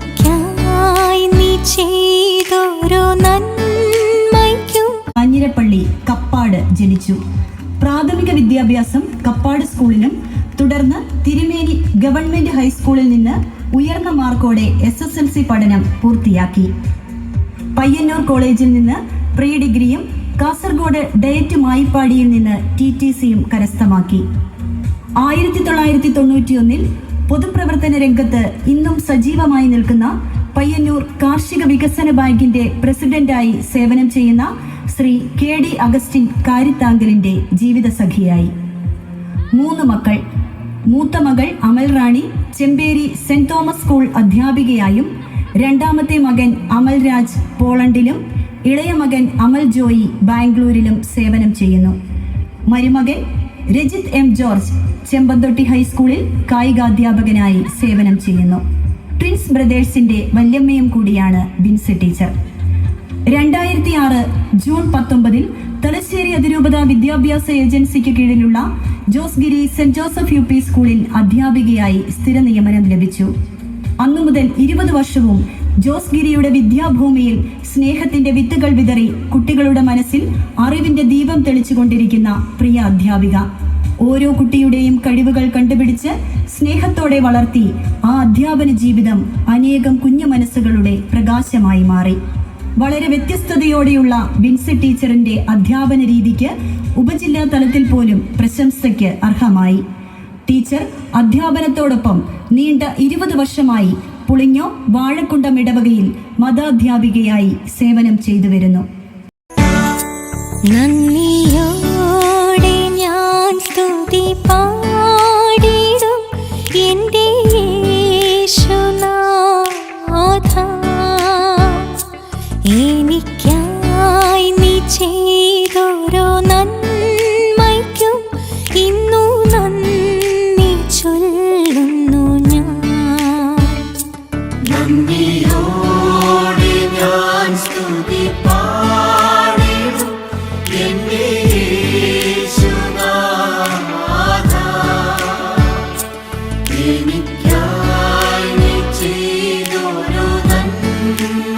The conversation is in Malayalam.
എനിക്കായി നീ ചെയ്തോരോ നന്മയ്ക്കും. കാഞ്ഞിരപ്പള്ളി കപ്പാട് ജനിച്ചു. പ്രാഥമിക വിദ്യാഭ്യാസം കപ്പാട് സ്കൂളിലും തുടർന്ന് തിരുമേനി ഗവൺമെന്റ് ഹൈസ്കൂളിൽ നിന്ന് ഉയർന്ന മാർക്കോടെ SSLC പഠനം പൂർത്തിയാക്കി. പയ്യന്നൂർ കോളേജിൽ നിന്ന് പ്രീ ഡിഗ്രിയും കാസർഗോഡ് ഡയറ്റ് മായിപ്പാടിയിൽ നിന്ന് TTCയും കരസ്ഥമാക്കി. 1991 പൊതുപ്രവർത്തന രംഗത്ത് ഇന്നും സജീവമായി നിൽക്കുന്ന പയ്യന്നൂർ കാർഷിക വികസന ബാങ്കിന്റെ പ്രസിഡന്റായി സേവനം ചെയ്യുന്ന ശ്രീ KD അഗസ്റ്റിൻ കാരിത്താങ്കലിന്റെ ജീവിതസഖിയായി. 3 മക്കൾ. മൂത്ത മകൾ അമൽ റാണി ചെമ്പേരി സെന്റ് തോമസ് സ്കൂൾ അധ്യാപികയായും, രണ്ടാമത്തെ മകൻ അമൽ രാജ് പോളണ്ടിലും, ഇളയ മകൻ അമൽ ജോയി ബാംഗ്ലൂരിലും സേവനം ചെയ്യുന്നു. മരുമകൻ രജിത് M ജോർജ് ചെമ്പന്തൊട്ടി ഹൈസ്കൂളിൽ കായികാധ്യാപകനായി സേവനം ചെയ്യുന്നു. ട്വിൻസ് ബ്രദേഴ്സിന്റെ വല്യമ്മയും കൂടിയാണ് ബിൻസി ടീച്ചർ. 2006 ജൂൺ 19 തലശ്ശേരി അതിരൂപത വിദ്യാഭ്യാസ ഏജൻസിക്ക് കീഴിലുള്ള ജോസ്ഗിരി സെന്റ് ജോസഫ് UP സ്കൂളിൽ അധ്യാപികയായി സ്ഥിര നിയമനം ലഭിച്ചു. അന്നു മുതൽ 20 വർഷവും ജോസ്ഗിരിയുടെ വിദ്യാഭൂമിയിൽ സ്നേഹത്തിന്റെ വിത്തുകൾ വിതറി കുട്ടികളുടെ മനസ്സിൽ അറിവിന്റെ ദീപം തെളിച്ചുകൊണ്ടിരിക്കുന്ന പ്രിയ അധ്യാപിക. ഓരോ കുട്ടിയുടെയും കഴിവുകൾ കണ്ടുപിടിച്ച് സ്നേഹത്തോടെ വളർത്തി ആ അധ്യാപന ജീവിതം അനേകം കുഞ്ഞു മനസ്സുകളുടെ പ്രകാശമായി മാറി. വളരെ വ്യത്യസ്തതയോടെയുള്ള ബിൻസി ടീച്ചറിന്റെ അധ്യാപന രീതിക്ക് ഉപജില്ലാ തലത്തിൽ പോലും പ്രശംസയ്ക്ക് അർഹമായി. ടീച്ചർ അധ്യാപനത്തോടൊപ്പം നീണ്ട 20 വർഷമായി പുളിഞ്ഞോ വാഴക്കുണ്ടം ഇടവകയിൽ മതാധ്യാപികയായി സേവനം ചെയ്തു വരുന്നു. നന്ദിയോടെ ഞാൻ സ്തുതി പാടിടും എൻ്റെ യേശുനാഥ. എനിക്കായി നീ ചെയ്തോരോ നന്മയ്ക്കും ഇന്നു നന്ദി ചൊല്ലുന്നു ഞാൻ. നന്ദിയോടെ ഞാൻ സ്തുതി പാടിടും എൻ്റെ യേശുനാഥ. എനിക്കായി നീ ചെയ്തോരോ നന്മ